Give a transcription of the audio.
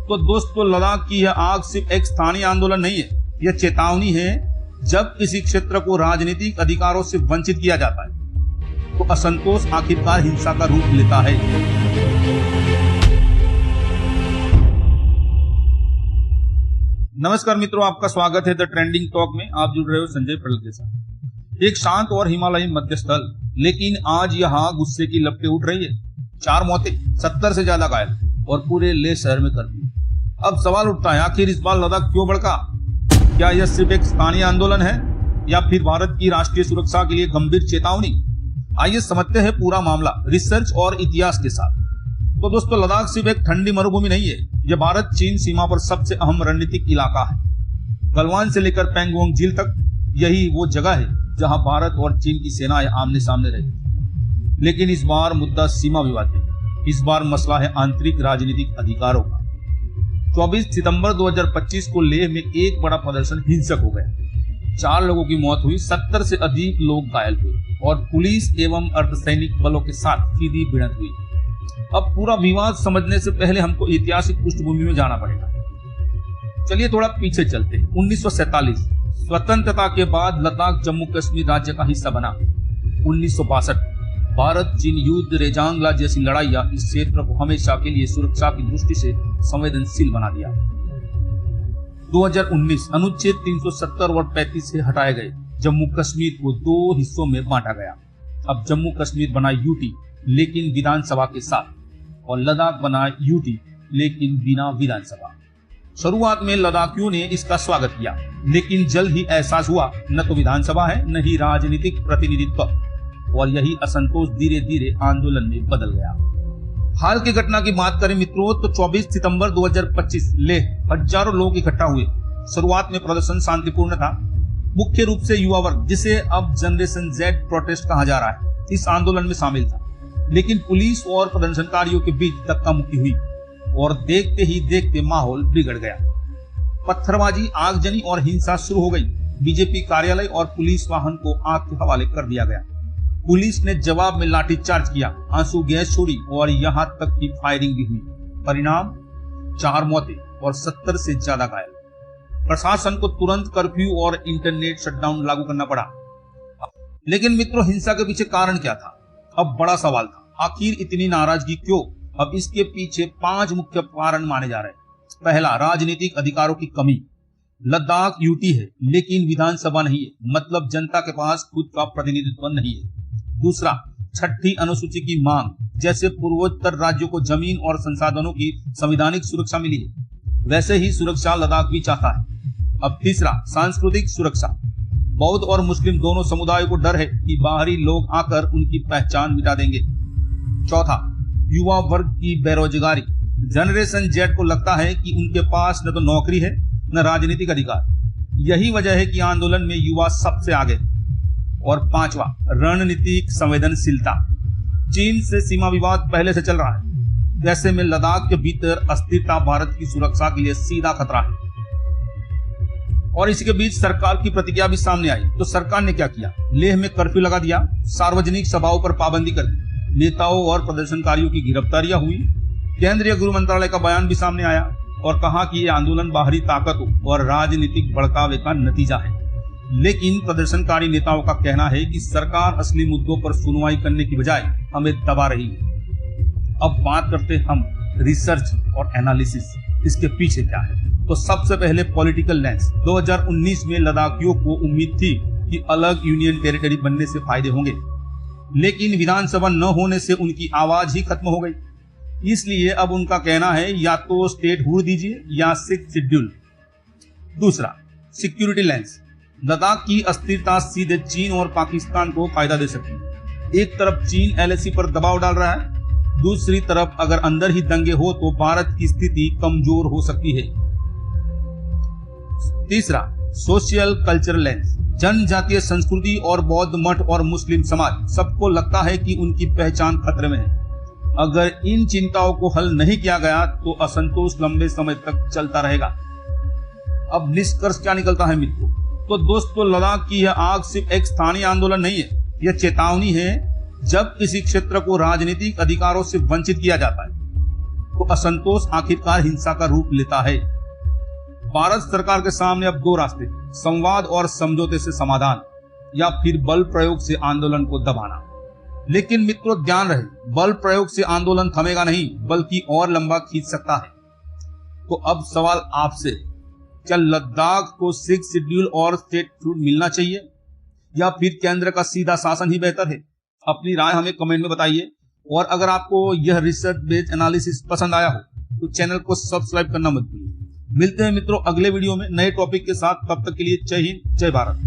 तो दोस्तों, लद्दाख की यह आग सिर्फ एक स्थानीय आंदोलन नहीं है, यह चेतावनी है। जब किसी क्षेत्र को राजनीतिक अधिकारों से वंचित किया जाता है तो असंतोष आखिरकार हिंसा का रूप लेता है। नमस्कार मित्रों, आपका स्वागत है द ट्रेंडिंग टॉक में। आप जुड़ रहे हो संजय पटेल के साथ। एक शांत और हिमालयी मध्य स्थल, लेकिन आज यहाँ गुस्से की लपटें उठ रही है। 4 मौतें, 70 से ज्यादा घायल और पूरे लेह शहर में कर्फ्यू। अब सवाल उठता है, आखिर इस बार लद्दाख क्यों भड़का? क्या यह सिर्फ एक स्थानीय आंदोलन है या फिर भारत की राष्ट्रीय सुरक्षा के लिए गंभीर चेतावनी? आइए समझते हैं पूरा मामला रिसर्च और इतिहास के साथ। तो दोस्तों, लद्दाख सिर्फ एक ठंडी मरुभूमि नहीं है, यह भारत चीन सीमा पर सबसे अहम रणनीतिक इलाका है। गलवान से लेकर पैंगोंग झील तक यही वो जगह है जहां भारत और चीन की सेनाएं आमने सामने रहती। लेकिन इस बार मुद्दा सीमा विवाद नहीं, इस बार मसला है आंतरिक राजनीतिक अधिकारों का। 24 सितंबर 2025 को लेह में एक बड़ा प्रदर्शन हिंसक हो गया। 4 लोगों की मौत हुई, 70 से अधिक लोग घायल हुए और पुलिस एवं अर्धसैनिक बलों के साथ सीधी भिड़ंत हुई। अब पूरा विवाद समझने से पहले हमको ऐतिहासिक पृष्ठभूमि में जाना पड़ेगा। चलिए थोड़ा पीछे चलते हैं। 1947 स्वतंत्रता के बाद लद्दाख जम्मू कश्मीर राज्य का हिस्सा बना। 1962 भारत चीन युद्ध, रेजांगला जैसी लड़ाइयां इस क्षेत्र को हमेशा के लिए सुरक्षा की दृष्टि से संवेदनशील बना दिया। 2019 अनुच्छेद 370 और 35 से हटाए गए। जम्मू कश्मीर को 2 हिस्सों में बांटा गया। अब जम्मू कश्मीर बना यूटी लेकिन विधानसभा के साथ, और लद्दाख बना यूटी लेकिन बिना विधानसभा। शुरुआत में लद्दाखियों ने इसका स्वागत किया, लेकिन जल्द ही एहसास हुआ न तो विधानसभा है न ही राजनीतिक प्रतिनिधित्व, और यही असंतोष धीरे धीरे आंदोलन में बदल गया। हाल की घटना की बात करें मित्रों, तो 24 सितंबर 2025 लेह हजारों लोग इकट्ठा हुए। शुरुआत में प्रदर्शन शांतिपूर्ण था। मुख्य रूप से युवा वर्ग, जिसे अब जनरेशन जेड प्रोटेस्ट कहा जा रहा है, इस आंदोलन में शामिल था। लेकिन पुलिस और प्रदर्शनकारियों के बीच धक्का मुक्की हुई और देखते ही देखते माहौल बिगड़ गया। पत्थरबाजी, आगजनी और हिंसा शुरू हो गई। बीजेपी कार्यालय और पुलिस वाहन को आग के हवाले कर दिया गया। पुलिस ने जवाब में लाठीचार्ज किया, आंसू गैस छोड़ी और यहां तक की फायरिंग भी हुई। परिणाम 4 मौतें और 70 से ज्यादा घायल। प्रशासन को तुरंत कर्फ्यू और इंटरनेट शटडाउन लागू करना पड़ा। लेकिन मित्रों, हिंसा के पीछे कारण क्या था? अब बड़ा सवाल था, आखिर इतनी नाराजगी क्यों? अब इसके पीछे 5 मुख्य कारण माने जा रहे हैं। पहला, राजनीतिक अधिकारों की कमी। लद्दाख यूटी है लेकिन विधानसभा नहीं है, मतलब जनता के पास खुद का प्रतिनिधित्व नहीं है। दूसरा, 6ठी अनुसूची की मांग, जैसे पूर्वोत्तर राज्यों को जमीन और संसाधनों की संवैधानिक सुरक्षा मिली है, वैसे ही सुरक्षा लद्दाख भी चाहता है। अब तीसरा, सांस्कृतिक सुरक्षा। बौद्ध और मुस्लिम दोनों समुदायों को डर है कि बाहरी लोग आकर उनकी पहचान मिटा देंगे। चौथा, युवा वर्ग की बेरोजगारी। जनरेशन जेड को लगता है कि उनके पास न तो नौकरी है न राजनीतिक अधिकार। यही वजह है कि आंदोलन में युवा सबसे आगे। और 5वां, रणनीतिक संवेदनशीलता। चीन से सीमा विवाद पहले से चल रहा है, जैसे में लद्दाख के भीतर अस्थिरता भारत की सुरक्षा के लिए सीधा खतरा है। और इसी के बीच सरकार की प्रतिक्रिया भी सामने आई। तो सरकार ने क्या किया? लेह में कर्फ्यू लगा दिया, सार्वजनिक सभाओं पर पाबंदी कर दी, नेताओं और प्रदर्शनकारियों की गिरफ्तारियां हुई। केंद्रीय गृह मंत्रालय का बयान भी सामने आया और कहा कि यह आंदोलन बाहरी ताकतों और राजनीतिक भड़कावे का नतीजा है। लेकिन प्रदर्शनकारी नेताओं का कहना है कि सरकार असली मुद्दों पर सुनवाई करने की बजाय हमें दबा रही है। अब बात करते हैं हम रिसर्च और एनालिसिस, इसके पीछे क्या है। तो सबसे पहले पॉलिटिकल लेंस। 2019 में लद्दाखियों को उम्मीद थी कि अलग यूनियन टेरिटरी बनने से फायदे होंगे, लेकिन विधानसभा न होने से उनकी आवाज ही खत्म हो गई। इसलिए अब उनका कहना है या तो स्टेटहुड दीजिए या 6th शेड्यूल। दूसरा, सिक्योरिटी लेंस। लद्दाख की अस्थिरता सीधे चीन और पाकिस्तान को फायदा दे सकती है। एक तरफ चीन एलएसी पर दबाव डाल रहा है, दूसरी तरफ अगर अंदर ही दंगे हो तो भारत की स्थिति कमजोर हो सकती है। तीसरा, सोशल कल्चरल लेंस। जनजातीय संस्कृति और बौद्ध मठ और मुस्लिम समाज, सबको लगता है कि उनकी पहचान खतरे में है। अगर इन चिंताओं को हल नहीं किया गया तो असंतोष लंबे समय तक चलता रहेगा। अब निष्कर्ष क्या निकलता है मित्रों? तो दोस्तों, लद्दाख की यह आग सिर्फ एक स्थानीय आंदोलन नहीं है, यह चेतावनी है। जब किसी क्षेत्र को राजनीतिक अधिकारों से वंचित किया जाता है तो असंतोष आखिरकार हिंसा का रूप लेता है। भारत सरकार के सामने अब दो रास्ते, संवाद और समझौते से समाधान या फिर बल प्रयोग से आंदोलन को दबाना। लेकिन मित्रों ध्यान रहे, बल प्रयोग से आंदोलन थमेगा नहीं बल्कि और लंबा खींच सकता है। तो अब सवाल आपसे, क्या लद्दाख को 6 शेड्यूल और स्टेटहुड मिलना चाहिए या फिर केंद्र का सीधा शासन ही बेहतर है? अपनी राय हमें कमेंट में बताइए। और अगर आपको यह रिसर्च बेस्ड एनालिसिस पसंद आया हो तो चैनल को सब्सक्राइब करना मत भूलिए। मिलते हैं मित्रों अगले वीडियो में नए टॉपिक के साथ। तब तक के लिए जय हिंद, जय भारत।